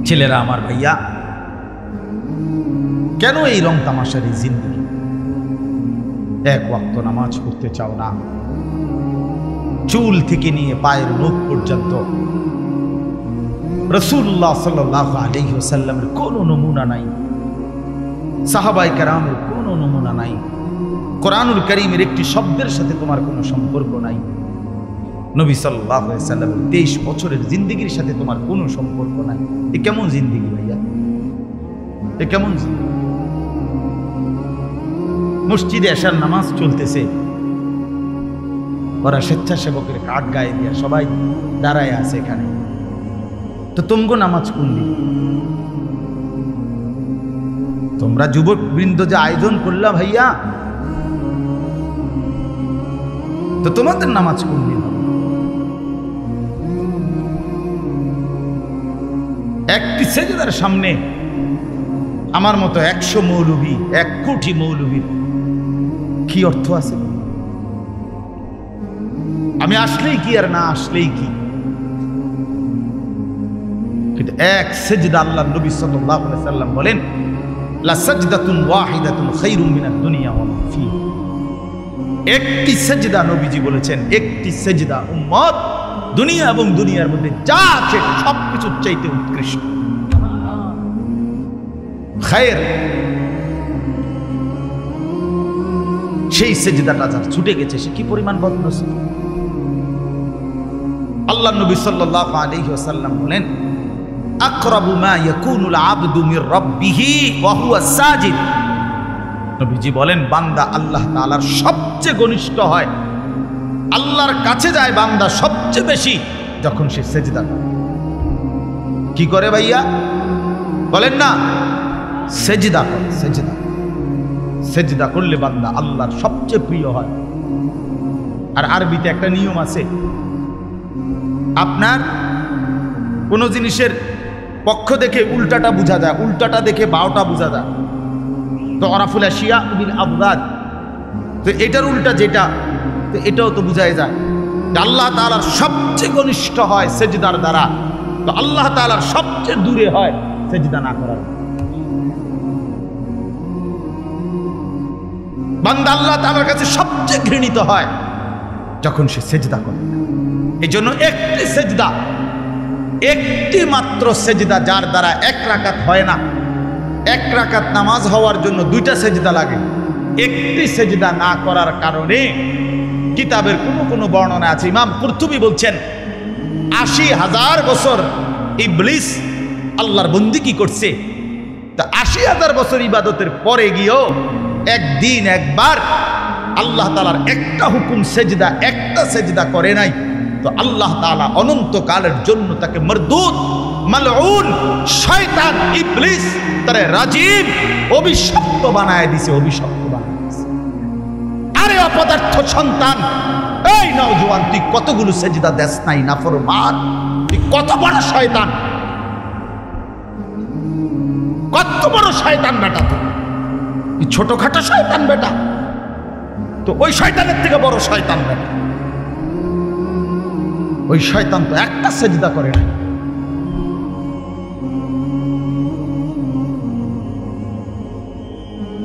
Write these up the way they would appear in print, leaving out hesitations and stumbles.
ছেলেরা আমার ভাইয়া, কেন এই রং তামাশার এই জিন্দগি? এক ওয়াক্ত নামাজ পড়তে চাও না, চুল থেকে নিয়ে পায়ের নখ পর্যন্ত রাসূলুল্লাহ সাল্লাল্লাহু আলাইহি ওয়াসাল্লামের কোনো নমুনা নাই, সাহাবায়ে কেরামের কোনো নমুনা নাই, কোরআনুল কারীমের একটি শব্দের সাথে তোমার কোনো সম্পর্ক নাই, নবী সাল্লাল্লাহু আলাইহি ওয়াসাল্লামের 23 বছরের জিন্দেগির সাথে তোমার কোনো সম্পর্ক নাই। এ কেমন জিন্দেগি ভাইয়া? এ কেমন জিন্দেগি? মসজিদে এশার নামাজ চলতেছে, ওরা স্বেচ্ছাসেবকের কাঠ গায়ে দিয়া সবাই দাঁড়ায় আছে এখানে, তো তোমগো নামাজ করলি, তোমরা যুবক বৃন্দ যে আয়োজন করলা ভাইয়া, তো তোমাদের নামাজ করলি না। একটি সেজদার সামনে আমার মতো 100 মৌলবী, 1 কোটি মৌলবীর কি অর্থ আছে? আমি আসলেই কি আর না আসলেই কি, কিন্তু এক সেজদা আল্লাহ নবী সাল্লাল্লাহু আলাইহি ওয়াসাল্লাম বলেন, লা সাজদাতুন ওয়াহিদাতুন খায়রুম মিনাদ দুনিয়া ওয়া মা ফিহা। একটি সেজদা নবীজি বলেছেন, একটি সেজদা উম্মত দুনিয়া এবং দুনিয়ার মধ্যে যা আছে সবকিছুর চাইতে উৎকৃষ্ট। খায়ের সেই সেজদাটা যার ছুটে গেছে সে কি পরিমাণ বদনসিব। আল্লাহ নবী সাল্লাল্লাহু আলাইহি ওয়াসাল্লাম বলেন, আকরাবু মা ইয়াকুনুল আবদু মির রাব্বিহি ওয়া হুয়া সাজিদ। নবীজি বলেন, বান্দা আল্লাহ তাআলার সবচেয়ে ঘনিষ্ঠ হয়, আল্লাহর কাছে যায় বান্দা সবচেয়ে বেশি যখন সে সেজদা করে। কি করে ভাইয়া বলেন না? সেজদা করে। সেজদা সেজদা করলে বান্দা আল্লাহর সবচেয়ে প্রিয় হয়। আর আরবিতে একটা নিয়ম আছে, আপনার কোনো জিনিসের পক্ষ দেখে উল্টাটা বোঝা যায়, উল্টাটা দেখে বাওটা বোঝা যায়। তো আরাফুল আশিয়া বিল আবদাদ, তো এটার উল্টা যেটা, তো এটাও তো বোঝাই যায় যে আল্লাহ তাআলার সবচেয়ে ঘনিষ্ঠ হয় সেজদার দ্বারা, তো আল্লাহ তাআলার সবচেয়ে দূরে হয় সেজদা না করার। বান্দা আল্লাহ তাআলার কাছে সবচেয়ে ঘৃণিত হয় যখন সে সেজদা করে। এই জন্য একটি সেজদা, একটি মাত্র সেজদা যার দ্বারা 1 রাকাত হয় না, 1 রাকাত নামাজ হওয়ার জন্য 2টা সেজদা লাগে। একটি সেজদা না করার কারণে কিতাবের কোনো বর্ণনা আছে, ইমাম কুরতুবী বলছেন 80,000 বছর ইবলিস আল্লাহর বন্দেগী করছে, তা 80,000 বছর ইবাদতের পরে গিয়েও একদিন একবার আল্লাহ তাআলার একটা হুকুম সেজদা, একটা সেজদা করে নাই। তো আল্লাহ তাআলা অনন্তকালের জন্য তাকে মরদুদ, মালউন, শয়তান, ইবলিস তারে রাজিম, অভিশপ্ত বানায় দিছে, অভিশপ্ত বানায় দিছে। আরে অপদার্থ সন্তান, এই নওজোয়ান, তুই কতগুলো সেজদা দেস নাই নাফরমান, তুই কত বড় শয়তান, কত বড় শয়তান বেটা, তুই ছোটখাটো শয়তান বেটা, তো ওই শয়তানের থেকে বড় শয়তান বেটা। ওই শয়তান তো একটা সেজদা করে না।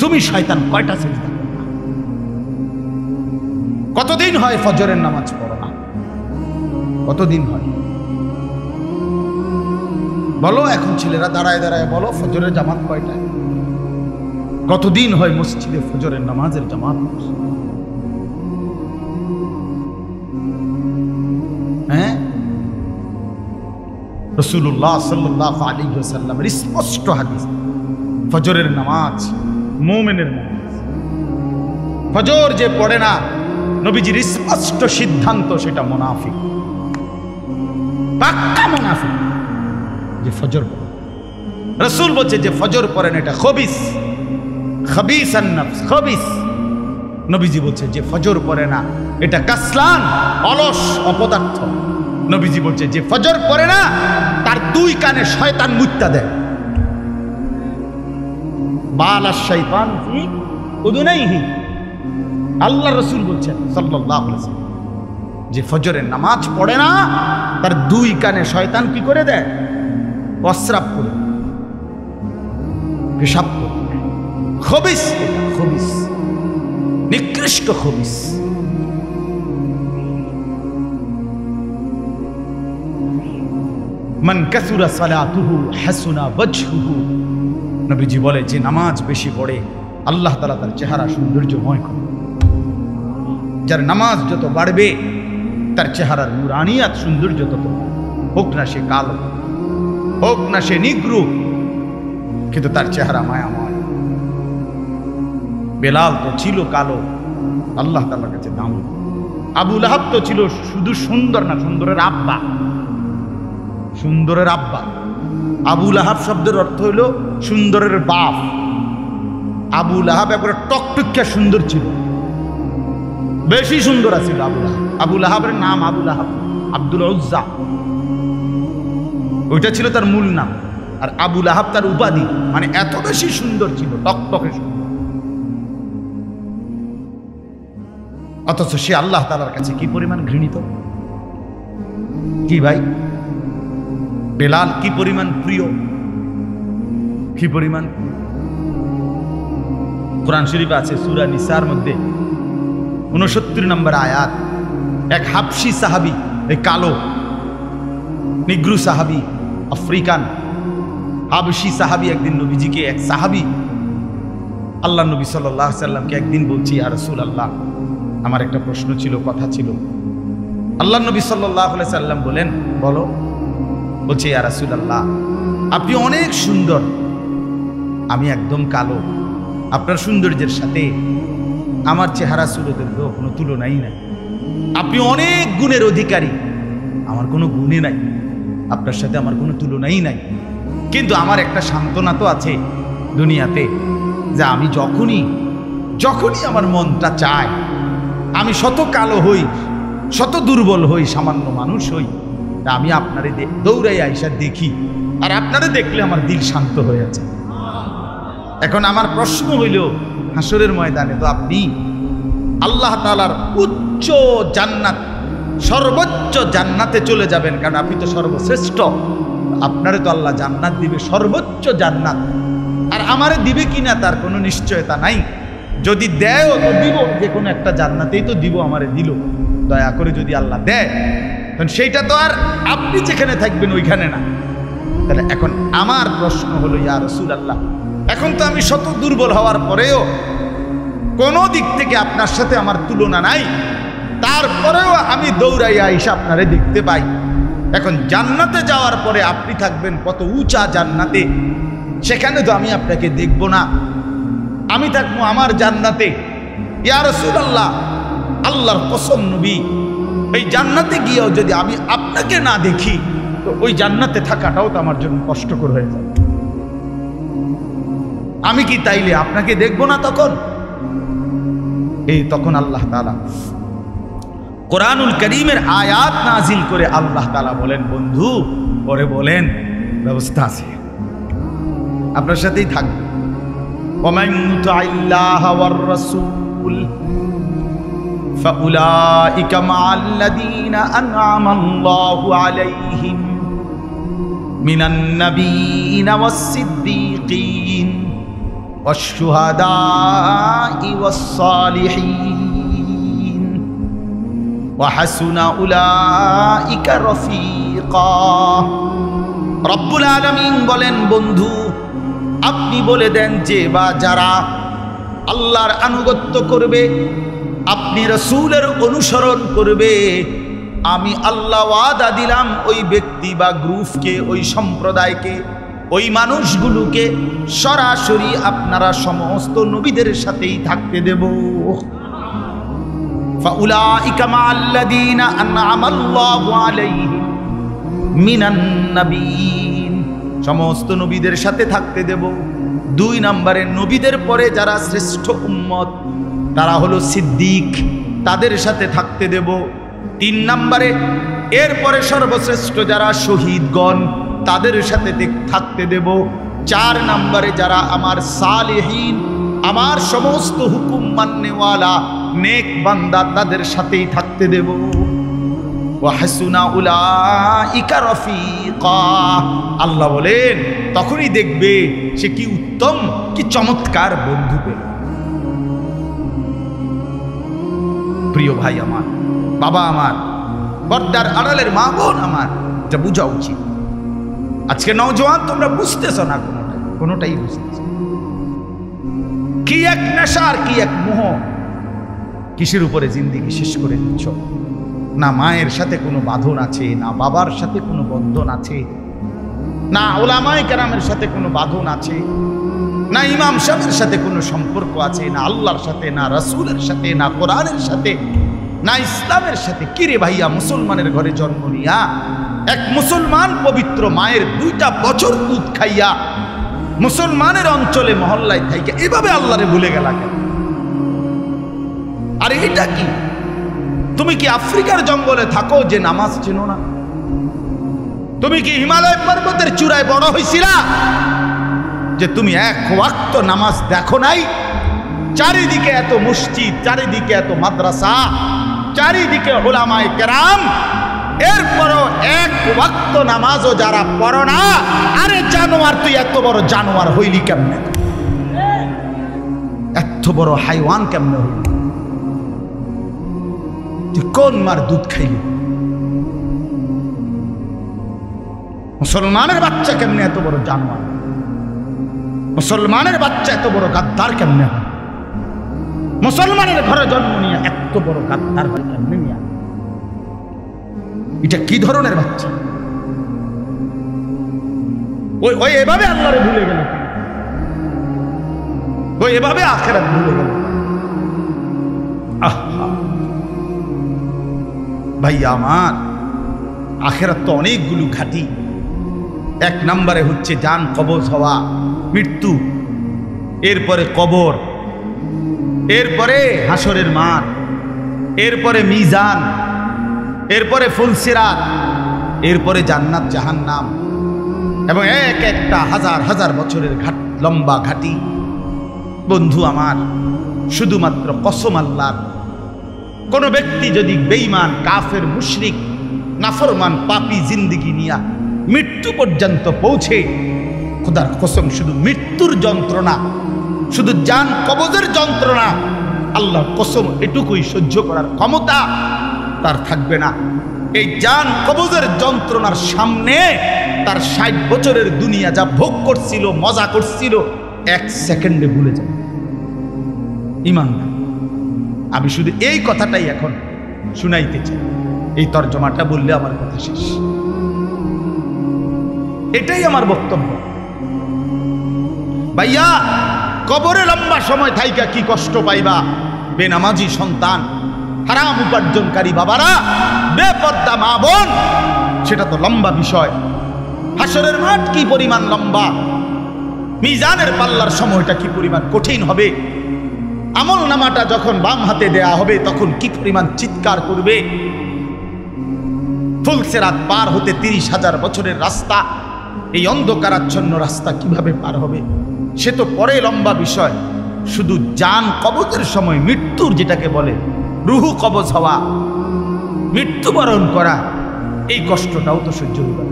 তুমি শয়তান কয়টা সেজদা করো না? কতদিন হয় ফজরের নামাজ পড়ো না? কতদিন হয় বলো? এখন ছেলেরা দাঁড়ায় দাঁড়ায় বলো, ফজরের জামাত কয়টায়? কতদিন হয় মসজিদে ফজরের নামাজের জামাত? হ্যাঁ, রাসূলুল্লাহ সাল্লাল্লাহু আলাইহি ওয়াসাল্লামের স্পষ্ট হাদিস, ফজরের নামাজ মুমিনের নামাজ। ফজর যে পড়ে না, নবীজির স্পষ্ট সিদ্ধান্ত সেটা মুনাফিক, পাক্কা মুনাফিক। যে ফজর পড়ে, রাসূল বলছে যে ফজর পড়েন এটা খবিস, খবিসান নফস, খবিস। নবীজি বলছে যে ফজর পড়ে না এটা কাসলান, অলস, অপদার্থ। নবীজি বলছে যে ফজর পড়ে না তার 2 কানে শয়তান মুত্তা দেয়। বালাশ শাইতান ফি উযুনাইহি, আল্লাহ রাসূল বলছেন সাল্লাল্লাহু আলাইহি ওয়াসাল্লাম, যে ফজরের নামাজ পড়ে না তার 2 কানে শয়তান কি করে দেয়? প্রস্রাব করবে, পেশাব করবে। খবিস, এটা খবিস, নিকৃষ্ট খবিস। মান কাসুরা সালাতুহু হাসুনা ওয়াজহুহু, নবীজি বলে যে নামাজ বেশি পড়ে আল্লাহ তাআলা তার চেহারা সৌন্দর্যময় করে। যার নামাজ যত বাড়বে তার চেহারার নুরানিয়াত সৌন্দর্য তত, হোক না সে কালো, হোক না সে নিগ্রু, কিন্তু তার চেহারা মায়াময়। বেলাল তো ছিল কালো, আল্লাহ তাআলার কাছে দাম। আবু লাহাব তো ছিল শুধু সুন্দর না, সুন্দরের আব্বা, সুন্দরের আব্বা। আবু লাহাব শব্দের অর্থ হইল সুন্দরের বাপ। আবু লাহাব একবারে টকটকিয়া সুন্দর ছিল, বেশি সুন্দর ছিল আবু লাহাব। আবু লাহাবের নাম আবু লাহাব, আব্দুল উজ্জা, ওইটা ছিল তার মূল নাম। আর আবু লাহাব তার উপাধি, মানে এত বেশি সুন্দর ছিল, টকটকে সুন্দর। অথচ সে আল্লাহ তাআলার কাছে কি পরিমাণ ঘৃণিত! কি ভাই, বেলাল কি পরিমাণ প্রিয়, কি পরিমাণ! কোরআন শরীফে আছে সূরা নিসার মধ্যে 69 নম্বর আয়াত, এক হাবশী সাহাবী, এই কালো নিগ্রু সাহাবী, আফ্রিকান হাবশী সাহাবী, একদিন নবীজিকে, এক সাহাবী আল্লাহ নবী সাল্লাল্লাহু আলাইহি সাল্লামকে একদিন বলছি, ইয়া রাসূলুল্লাহ, আমার একটা প্রশ্ন ছিল, কথা ছিল। আল্লাহ নবী সাল্লাল্লাহু আলাইহি সাল্লাম বলেন, বলো। বলছে, ইয়া রাসূলুল্লাহ, আপনি অনেক সুন্দর, আমি একদম কালো, আপনার সৌন্দর্যের সাথে আমার চেহারা সুরতের কোনো তুলনাই নাই। আপনি অনেক গুণের অধিকারী, আমার কোনো গুণে নাই, আপনার সাথে আমার কোনো তুলনাই নাই। কিন্তু আমার একটা সান্ত্বনা তো আছে দুনিয়াতে, যে আমি যখনই আমার মনটা চায়, আমি শত কালো হই, শত দুর্বল হই, সামান্য মানুষ হই, তা আমি আপনারে দৌড়াই আইসা দেখি, আর আপনারে দেখলে আমার দিল শান্ত হয়ে আছে। এখন আমার প্রশ্ন হইল, হাসরের ময়দানে তো আপনি আল্লাহ তাআলার উচ্চ জান্নাত, সর্বোচ্চ জান্নাতে চলে যাবেন, কারণ আপনি তো সর্বশ্রেষ্ঠ। আপনারে তো আল্লাহ জান্নাত দিবে, সর্বোচ্চ জান্নাত। আর আমারে দিবে কিনা তার কোনো নিশ্চয়তা নাই। যদি দেয়ও তো দিব, যে কোনো একটা জান্নাতেই তো দিব, আমারে দিল। দয়া করে যদি আল্লাহ দেয়, তখন সেইটা তো আর আপনি যেখানে থাকবেন ওইখানে না। তাহলে এখন আমার প্রশ্ন হলো, ইয়া রাসূলুল্লাহ, এখন তো আমি শত দুর্বল হওয়ার পরেও কোনো দিক থেকে আপনার সাথে আমার তুলনা নাই, তারপরেও আমি দৌড়াইয়া আইসা আপনারে দেখতে পাই। এখন জান্নাতে যাওয়ার পরে আপনি থাকবেন কত উঁচা জান্নাতে, সেখানে তো আমি আপনাকে দেখব না, আমি থাকবো আমার জান্নাতে। ইয়া রাসূলুল্লাহ, আল্লাহর কসম নবী, এই জান্নাতে গিয়েও যদি আমি আপনাকে না দেখি, তো ওই জান্নাতে থাকাটাও তো আমার জন্য কষ্টকর হয়ে যাবে। আমি কি তাইলে আপনাকে দেখব না তখন? তখন আল্লাহ তাআলা কোরআনুল কারীমের আয়াত নাজিল করে আল্লাহ তাআলা বলেন, বন্ধু, পরে বলেন ব্যবস্থা আছে, আপনার সাথেই থাকবে। ওয়ামান ইউতি'আল্লাহা ওয়ার রাসূল ফাউলাইকা মা'আল্লাযীনা আন'আমা আল্লাহু আলাইহিম মিনান নাবিয়্যিনা ওয়াস-সিদ্দীকিন ওয়াশ-শুহাদা'i ওয়াস-সালিহিন ওয়া হাসুনা উলাইকা রাফীকা। রব্বুল আলামিন বলেন, বন্ধু, আপনি বলে দেন যে বা যারা আল্লাহর আনুগত্য করবে, আপনি রাসূলের অনুসরণ করবে, আমি আল্লাহ ওয়াদা দিলাম ওই ব্যক্তি বা গ্রুপকে, ওই সম্প্রদায়কে, ওই মানুষগুলোকে সরাসরি আপনারা সমস্ত নবীদের সাথেই থাকতে দেব। ফাউলাইকা মা'আল্লাযীনা আন'আমা আল্লাহু আলাইহিম মিনান নাবিয়্যিন, সমস্ত নবীদের সাথে থাকতে দেব। 2 নম্বরে নবীদের পরে যারা শ্রেষ্ঠ উম্মত, তারা হলো সিদ্দিক, তাদের সাথে থাকতে দেব। 3 নম্বরে এরপরে সর্বশ্রেষ্ঠ যারা শহীদগণ, তাদের সাথে থাকতে দেব। 4 নম্বরে যারা আমার সালেহীন, আমার সমস্ত হুকুম মাননেওয়ালা নেক বান্দা, তাদের সাথেই থাকতে দেব। ওয়া হাসুনা উলাইকা রাফিকা। আল্লাহ বলেন তখনই দেখবে সে কি উত্তম, কি চমৎকার বন্ধু পেল। প্রিয় ভাই আমার, বাবা আমার, পর্দার আড়ালের মা বোন আমার, এটা বোঝা উচিত। আজকে নওজোয়ান তোমরা বুঝতেছ না, কোনোটাই বুঝতেছ। কি এক নেশার, কি এক মোহ, কিসের উপরে জিন্দেগি শেষ করে দিচ্ছ। না মায়ের সাথে কোনো বাঁধন আছে, না বাবার সাথে কোনো বন্ধন আছে, না ওলামায়ে কেরামের সাথে কোনো বাঁধন আছে, না ইমাম সাহেবের সাথে কোনো সম্পর্ক আছে, না আল্লাহর সাথে, না রাসূলের সাথে, না কোরআনের সাথে, না ইসলামের সাথে। কিরে ভাইয়া, মুসলমানের ঘরে জন্ম নিয়া এক মুসলমান পবিত্র মায়ের 2টা বছর দুধ খাইয়া মুসলমানের অঞ্চলে মহল্লায় থাইকে এভাবে আল্লাহরে ভুলে গেলা কেন? আর এটা কি? তুমি কি আফ্রিকার জঙ্গলে থাকো যে নামাজ চেনো না? তুমি কি হিমালয় পর্বতের চূড়ায় বড় হইছিলা যে তুমি এক ওয়াক্ত নামাজ দেখো নাই? চারিদিকে এত মসজিদ, চারিদিকে এত মাদ্রাসা, চারিদিকে উলামায়ে কেরাম, এরপরও এক ওয়াক্ত নামাজও যারা পড়ো না। আরে জানোয়ার, তুই এত বড় জানোয়ার হইলি কেমনে? এত বড় হাইওয়ান কেমনে হইলি? তুই কোন মার দুধ খাইলি? মুসলমানের বাচ্চা কেমনে এত বড় জানোয়ার? মুসলমানের বাচ্চা এত বড় গাদ্দার কেমনে হয়? মুসলমানের ঘরে জন্ম নিয়ে এত বড় গাদ্দার হয় কেমনে নিয়ে? এটা কি ধরনের বাচ্চা? ওই এভাবে আল্লাহরে ভুলে গেল, ওই এভাবে আখিরাত ভুলে গেল। ভাইয়া আমার, আখিরাত তো অনেকগুলো ঘাটি। 1 নম্বরে হচ্ছে জান কবজ হওয়া, মৃত্যু, এরপরে কবর, এরপরে হাসরের মাঠ, এরপরে মিজান, এরপরে ফুলসিরাত, এরপরে জান্নাত জাহান্নাম, এবং এক একটা হাজার হাজার বছরের লম্বা ঘাটি। বন্ধু আমার, শুধুমাত্র কসম আল্লাহর, কোন ব্যক্তি যদি বেঈমান, কাফের, মুশরিক, নাফরমান, পাপী জিন্দেগি নিয়া মৃত্যু পর্যন্ত পৌঁছে, খোদার কসম শুধু মৃত্যুর যন্ত্রণা, শুধু জান কবজের যন্ত্রণা, আল্লাহর কসম এটুকুই সহ্য করার ক্ষমতা তার থাকবে না। এই জান কবজের যন্ত্রণার সামনে তার 60 বছরের দুনিয়া যা ভোগ করছিল, মজা করছিল, 1 সেকেন্ডে ভুলে যাবে। ঈমানদার, আমি শুধু এই কথাটাই এখন শুনাইতে চাই। এই তর্জমাটা বললে আমার কথা শেষ। এটাই আমার বক্তব্য। ভাইয়া, কবরে লম্বা সময় থাইকা কি কষ্ট পাইবা? বেনামাজি সন্তান, হারাম উপার্জনকারী বাবারা, বেপর্দা মা বোন, সেটা তো লম্বা বিষয়। হাসরের মাঠ কি পরিমাণ লম্বা, মিজানের পাল্লার সময়টা কি পরিমাণ কঠিন হবে, আমল নামাটা যখন বাম হাতে দেয়া হবে তখন কি পরিমাণ চিৎকার করবে। ফুলসিরাত পার হতে 30,000 বছরের রাস্তা, এই অন্ধকারাচ্ছন্ন রাস্তা কিভাবে পার হবে সে তো পরে লম্বা বিষয়। শুধু জান কবজের সময় মৃত্যুর, যেটাকে বলে রুহু কবজ হওয়া, মৃত্যুবরণ করা, এই কষ্টটাও তো সহ্য হবে,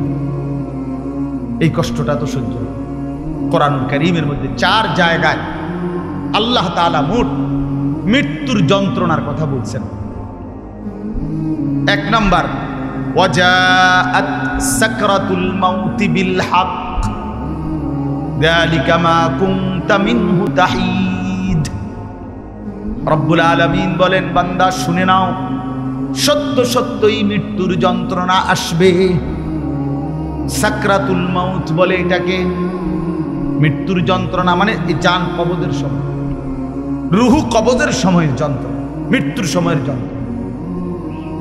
এই কষ্টটা তো সহ্য হবে। কোরআনুল কারীমের মধ্যে 4 জায়গায় আল্লাহ তাআলা মোট মৃত্যুর যন্ত্রণার কথা বলছেন। 1 নম্বর, ওয়াজাআত সাকরাতুল মাউতি বিল হক যালিকা মা কুনতা মিনহু তাহিদ। রব্বুল আলামিন বলেন, বান্দা শুনে নাও, সত্য সত্যই মৃত্যুর যন্ত্রণা আসবে। সাকরাতুল মাউত বলে এটাকে। মৃত্যুর যন্ত্রণা মানে এই জান কবজের সময়, রুহু কবজের সময়ের যন্ত্রণা, মৃত্যুর সময়ের যন্ত্রণা।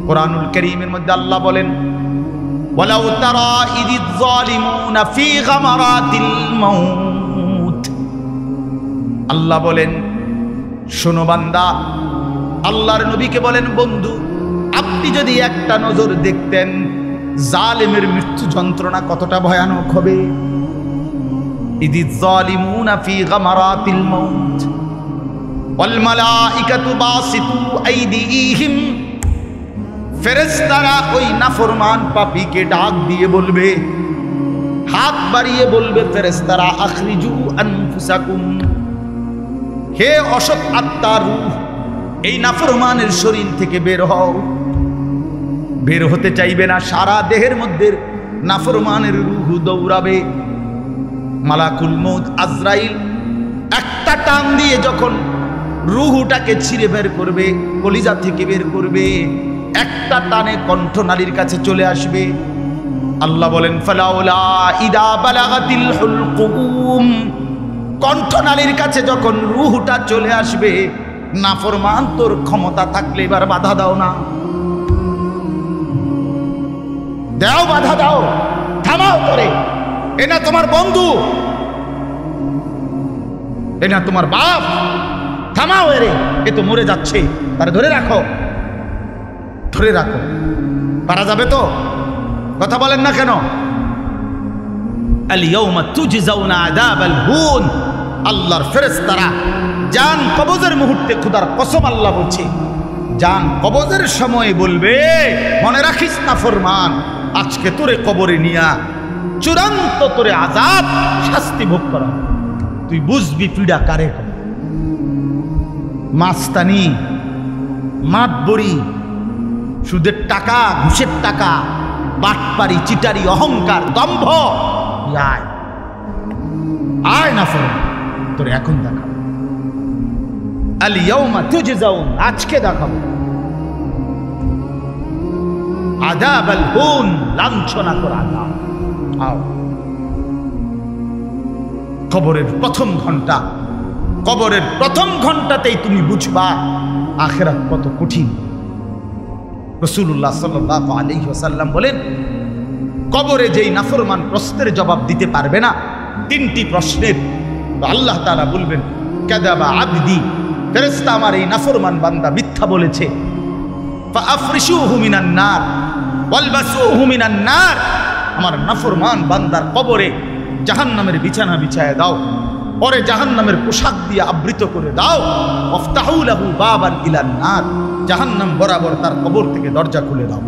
কোরআনুল কারীমের মধ্যে আল্লাহ বলেন, ওয়ালাউ তারা ইযিজ যালিমুনা ফি গামারাতিল মাউত। আল্লাহ বলেন, শোনো বান্দা, আল্লাহর নবীকে বলেন, বন্ধু আপনি যদি একটা নজর দেখতেন জালেমের মৃত্যু যন্ত্রণা কতটা ভয়ানক হবে। ইযিজ যালিমুনা ফি গামারাতিল মাউত ওয়াল মালাইকাতু বাসিতু আইদিহিম ফেরেশতারা ওই নাফরমান পাপীকে ডাক দিয়ে বলবে, হাত বাড়িয়ে বলবে ফেরেশতারা, আখরিজু আনফুসাকুম, হে অসৎ আত্মার রূহ, এই নাফরমানের শরীর থেকে বের হও। বের হতে চাইবে না, সারা দেহের মধ্যে নাফরমানের রূহ দৌড়াবে। মালাকুল মউত আজরাইল একটা টান দিয়ে যখন রূহটাকে ছিঁড়ে বের করবে, কলিজা থেকে বের করবে, একটা টানে কণ্ঠনালীর কাছে চলে আসবে। আল্লাহ বলেন, ফালাউলা ইদা বালাগাতিল হুলকুম, কণ্ঠনালীর কাছে যখন রূহটা চলে আসবে, নাফরমান তোর ক্ষমতা থাকলে এবার বাধা দাও না, দাও বাধা দাও, থামাও করে। এ না তোমার বন্ধু, এ না তোমার বাপ, থামাও এরে, এ তো মরে যাচ্ছে, তারে ধরে রাখো, ধরে রাখো। পারা যাবে তো? কথা বলেন না কেন? আল ইয়াউমা তুজজাউনা আযাবাল হুন, আল্লাহর ফেরেশতারা জান কবজের মুহূর্তে, খোদার কসম আল্লাহ বলছে, জান কবজের সময় বলবে, মনে রাখিস না ফরমান, আজকে তোরে কবরে নিয়া চূড়ান্ত তোরে আযাব শাস্তি ভোগ করা, তুই বুঝবি পীড়া কারে। মাস্তানি, মাতবরি, সুদের টাকা, ঘুষের টাকা, বাটপারি, চিটারি, অহংকার, দম্ভ, আয় আয় না ফরমান, তোরে এখন দেখাবো। আল ইয়াউমা তুজজাউন, আজকে দেখাবো আযাবাল হুন, লাঞ্ছনা করা আযাব। আও কবরের প্রথম ঘন্টা, কবরের প্রথম ঘন্টাতেই তুমি বুঝবা আখিরাত কত কঠিন। রাসূলুল্লাহ সাল্লাল্লাহু আলাইহি ওয়াসাল্লাম বলেন, কবরে যেই নাফরমান প্রশ্নের জবাব দিতে পারবে না, তিনটি প্রশ্নের, আল্লাহ তাআলা বলবেন, কাযাবা আবদি, ফেরেশতা আমার এই নাফরমান বান্দা মিথ্যা বলেছে। ফাআফরিশুহু মিনান নার ওয়ালবাসুহু মিনান নার, আমার নাফরমান বান্দার কবরে জাহান্নামের বিছানা বিছায় দাও, পরে জাহান্নামের পোশাক দিয়ে আবৃত করে দাও। ওয়াফতাহু লাহু বাবান ইলান নার, জাহান্নাম বরাবর তার কবর থেকে দরজা খুলে দাও,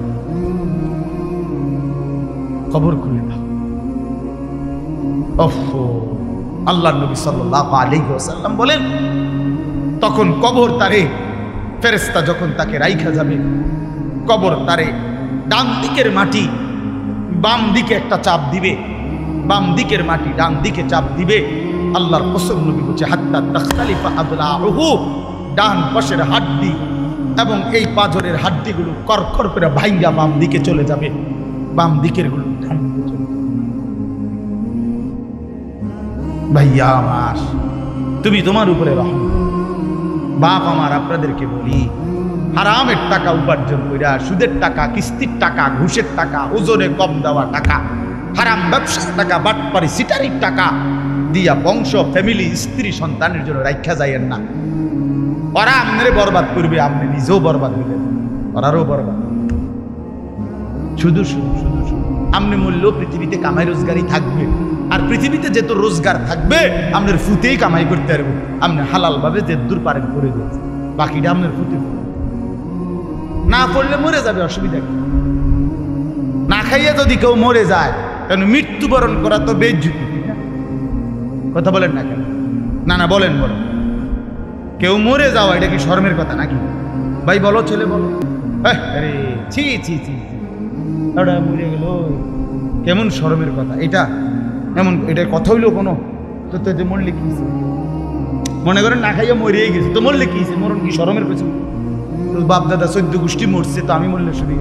কবর খুলে দাও। ওহো, আল্লাহর নবী সাল্লাল্লাহু আলাইহি ওয়াসাল্লাম বলেন, তখন কবর তারে, ফেরেশতা যখন তাকে রাইখা যাবে, কবর তারে ডান দিকের মাটি বাম দিকে একটা চাপ দিবে, বাম দিকের মাটি ডান দিকে চাপ দিবে। আল্লাহর কসম, নবী বলছে, হাত্তা তাখতালিফা আদলাউহু, ডান পাশের হাড্ডি এবং এই পাঁজরের হাড্ডিগুলো করকর করে ভাঙ্গা বাম দিকে চলে যাবে, বাম দিকের গুলো ডান দিকে চলে যাবে। ভাইয়া আমার, তুমি তোমার উপরে রহম। বাপ আমার, আপনাদেরকে বলি, হারামের টাকা উপার্জন কইরা, সুদের টাকা, কিস্তির টাকা, ঘুষের টাকা, ওজনে কম দেওয়া টাকা, হারাম ব্যবসার টাকা, বাটপারি, সিটারির টাকা দিয়া বংশ, ফ্যামিলি, স্ত্রী, সন্তানের জন্য রাখা যাইয়েন না। ওরা আমনে বরবাদ করবে, আপনি নিজেও বরবাদ হইলেন, ওরারও বরবাদ। শুধু শুধু শুধু শুধু আপনি মূল্য পৃথিবীতে কামাই রোজগারই থাকবে, আর পৃথিবীতে যেত রোজগার থাকবে আপনার ফুতেই কামাই করতে পারবো। আপনি হালাল ভাবে যে দূর পারেন করে দিয়েছে, বাকিটা আপনার ফুতে না করলে মরে যাবে, অসুবিধা কি? না খাইয়ে যদি কেউ মরে যায়, কেন মৃত্যুবরণ করা তো বেজ্জুতি, কথা বলেন না কেন? না না বলেন, বলেন, কেউ মরে যাওয়া এটা কি শরমের কথা নাকি? ভাই বলো, ছেলে বলো। আরে ছি ছি ছি, ওটা মরে গেল, কেমন শরমের কথা এটা? এমন এটার কথা হইলো কোনো? তো তো মরলে কি, মনে করেন না খাইয়া মরিয়ে গেছে, তো মরলে কি, মরণ কি শরমের পেছনে? বাপ দাদা 14 গোষ্ঠী মরছে, তো আমি মরলে শুনি?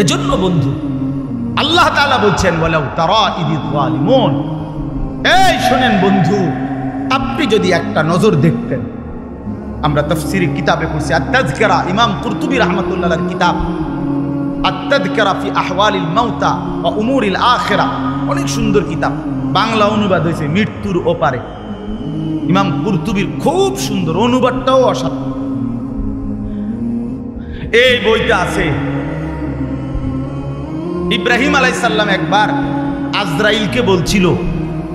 এজন্য বন্ধু, আল্লাহ তাআলা বলছেন, ওয়ালাউ তারা ইযিয যালিমুন, এই শোনেন বন্ধু, আপনি যদি একটা নজর দেখতেন, আমরা তাফসীরে কিতাবে পড়ছি, আত-তাযকিরা, ইমাম কুরতুবী রাহমাতুল্লাহর কিতাব আত-তাযকিরা ফি আহওয়ালিল মাউতা ওয়া উমুরিল আখিরা, অনেক সুন্দর কিতাব, বাংলা অনুবাদ হয়েছে মৃত্যুর ওপারে। ইমাম কুরতুবীর খুব সুন্দর অনুবাদটাও অসাধারণ। এই বইটা আছে, ইব্রাহিম আলাইহিস সালাম একবার আজরাইলকে বলছিল,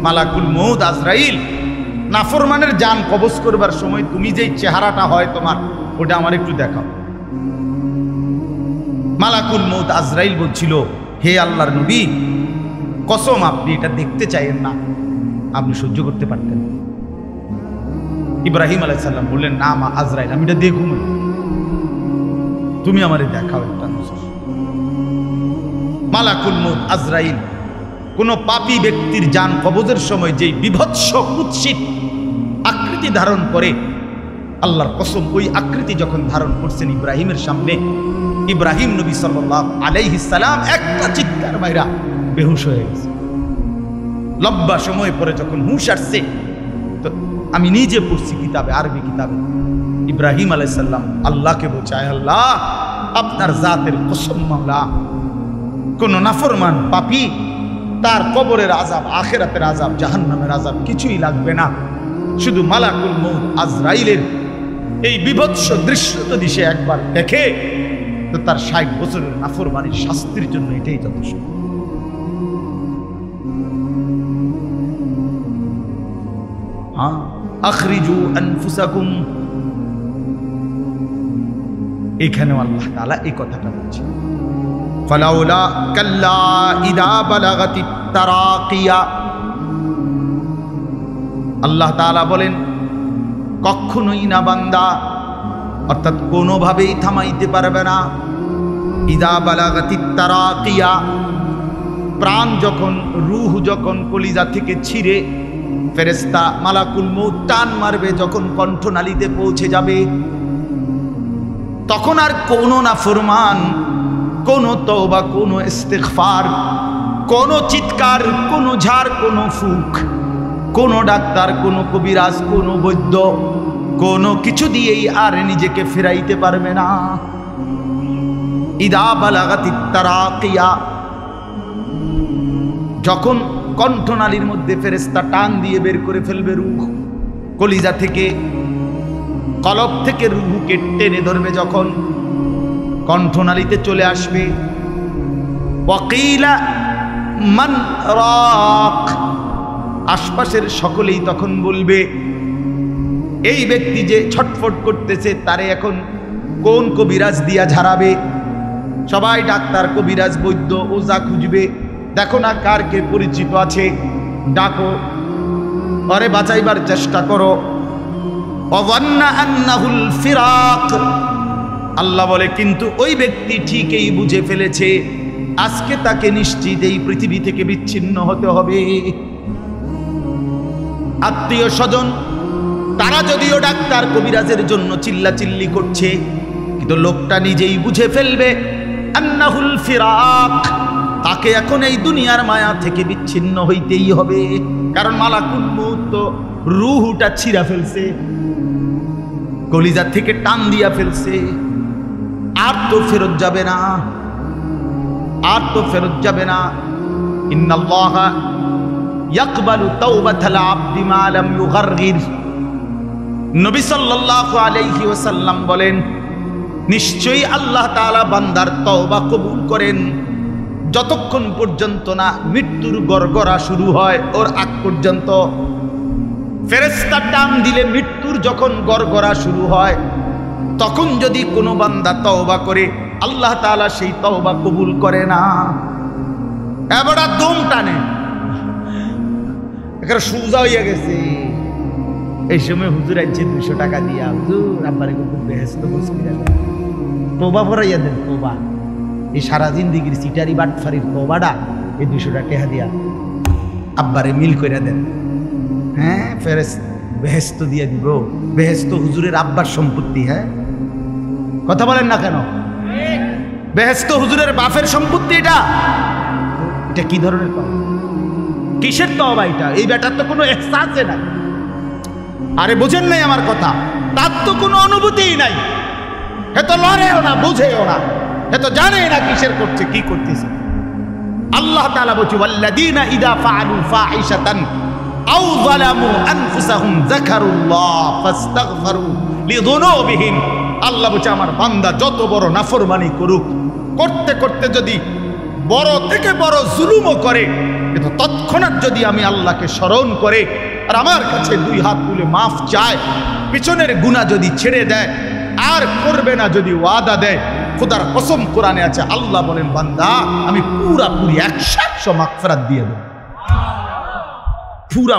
মালাকুল মউত আজরাইল, নাফরমানের জান কবজ করবার সময় তুমি যেই চেহারাটা হয় তোমার, ওটা আমার একটু দেখাও। মালাকুল মউত আজরাইল বলছিল, হে আল্লাহর নবী, কসম আপনি এটা দেখতে চাইেন না, আপনি সহ্য করতে পারতেন। ইব্রাহিম আলাইহিস সালাম বললেন, না মা আজরাইল, আমি এটা দেখুন, তুমি আমারে দেখাও একটা নজর। মালাকুল মউত আজরাইল কোন পাপী ব্যক্তির জান কবজের সময় যেই বিভৎস কুৎসিত আকৃতি ধারণ করে, আল্লাহর কসম ওই আকৃতি যখন ধারণ করছেন ইব্রাহিমের সামনে, ইব্রাহিম নবী সাল্লাল্লাহু আলাইহি সাল্লাম একটা চিৎকার বাইরা বেহুশ হয়ে গেছে। লম্বা সময় পরে যখন হুঁশ আসছে, তো আমি নিজে পড়ছি কিতাবে, আরবি কিতাবে, ইব্রাহিম আলাইহিস সালাম আল্লাহকে বলছে, আয় আল্লাহ, আপনার জাতের কসম মাওলা, কোন নাফরমান পাপী তার কবরের আযাব, আখিরাতের আযাব, জাহান্নামের আযাব কিছুই লাগবে না, শুধু মালাকুল মউত আজরাইলের এই বিভৎস দৃশ্য যদি সে একবার দেখে, তো তার ৬০ বছরের নাফরমানির শাস্তির জন্য এটাই যথেষ্ট। আখরিজু আনফুসাকুম, এখানেও আল্লাহ তাআলা এই কথাটা বলছে, ফালাউলা কাল্লা ইদা বালাগাতিত তারাকিয়া। আল্লাহ তাআলা বলেন, কখনোই না বান্দা, অর্থাৎ কোনোভাবেই থামাইতে পারবে না, ইদা বালাগাতিত তারাকিয়া, প্রাণ যখন, রূহ যখন কলিজা থেকে ছিঁড়ে ফেরেশতা মালাকুল মউত টান মারবে, যখন কণ্ঠনালীতে পৌঁছে যাবে, তখন আর কোনো নাফরমান, কোনো তওবা, কোনো ইস্তিগফার, কোনো চিৎকার, কোনো ঝাড়, কোনো ফুক, কোনো ডাক্তার, কোনো কবিরাজ, কোনো বৈদ্য, কোনো কিছু দিয়েই আর নিজেকে ফেরাইতে পারবে না। ইদা বালাগাতিত তারাকিয়া, যখন কণ্ঠনালীর মধ্যে ফেরেশতা টান দিয়ে বের করে ফেলবে রূহ, কলিজা থেকে, কলব থেকে রূহকে টেনে ধরবে, যখন কণ্ঠনালীতে চলে আসবে, ওয়াকিলা মান রাক, আশপাশের সকলেই তখন বলবে, এই ব্যক্তি যে ছটফট করতেছে, তারে এখন কোন কবিরাজ দিয়া ঝাড়াবে? সবাই ডাক্তার, কবিরাজ, বৈদ্য, ওঝা খুঁজবে, দেখো না কার কে পরিচিত আছে, ডাকো, পরে বাঁচাইবার চেষ্টা করো। ওয়ান্না আন্নাহুল ফিরাক, আল্লাহ বলে, কিন্তু ওই ব্যক্তি ঠিকই বুঝে ফেলেছে আজকে তাকে নিশ্চিত এই পৃথিবী থেকে বিচ্ছিন্ন হতে হবে। আত্মীয় স্বজন তারা যদিও ডাক্তার কবিরাজের জন্য চিল্লাচিল্লি করছে, কিন্তু লোকটা নিজেই বুঝে ফেলবে আন্নাহুল ফিরাক, তাকে এখন এই দুনিয়ার মায়া থেকে বিচ্ছিন্ন হইতেই হবে। কারণ মালাকুল মউত তো রূহটা ছিঁড়া ফেলছে, কলিজা থেকে টান দিয়া ফেলছে, আর তো ফেরত যাবে না, আর তো ফেরত যাবে না। ইন্নাল্লাহা ইয়াকবালু তাওবাতাল আবদি মা লাম ইউগারগির, নবী সাল্লাল্লাহু আলাইহি ওয়াসাল্লাম বলেন, নিশ্চয়ই আল্লাহ তাআলা বান্দার তওবা কবুল করেন যতক্ষণ পর্যন্ত না মৃত্যুর গড়গড়া শুরু হয়, ওর আগ পর্যন্ত। ফেরেশতা টান দিলে মৃত্যুর যখন গড়গড়া শুরু হয়, তখন যদি কোনো বান্দা তওবা করে, আল্লাহ তাআলা সেই তওবা কবুল করে না। এবারে দম টানে, এখানে সুজা হইয়া গেছে। এই সময় হুজুর আইছে 200 টাকা দিয়া, হুজুর আব্বারে কিন্তু বেহেশত মুশকিল আছে, তওবা ফরাইয়া দেন, তওবা। এই সারা জিন্দেগির সিটারি বাটফারির তওবাটা এই 200 টাকা দিয়া আব্বারে মিল কইরা দেন। হ্যাঁ, বেহেশত দিয়ে দিব। বেহেশত হুজুরের আব্বার সম্পত্তি। হ্যাঁ, কথা বলেন না কেন? বেহেশত হুজুরের বাপের সম্পত্তি। এটা এটা কি ধরনের তওবা? কিসের তওবা এটা? এই বেটার তো কোনো এহসাসই নাই। আরে বুঝেন নাই আমার কথা? তার তো কোনো অনুভূতিই নাই, হে তো লড়েও না, বুঝেও না, হে তো জানে না কিসের করছে, কি করতেছে। আল্লাহ তাআলা বলছে, ওয়াল্লাযীনা ইযা ফাআলু ফাহিশাতান আও যালামু আনফুসাহুম যাকারুল্লাহ ফাস্তাগফিরু লিযুনুবিহিম। আল্লাহ বলছে, আমার বান্দা যত বড় নাফরমানি করুক, করতে করতে যদি বড় থেকে বড় জুলুমও করে, কিন্তু তৎক্ষণাৎ যদি আমি আল্লাহকে স্মরণ করে আর আমার কাছে দুই হাত তুলে মাফ চায়, পিছনের গুনাহ যদি ছেড়ে দেয় আর করবে না যদি ওয়াদা দেয়, খোদার কসম কোরআনে আছে, আল্লাহ বলেন বান্দা আমি পুরাপুরি 100% মাগফিরাত দিয়ে দেব পুরা।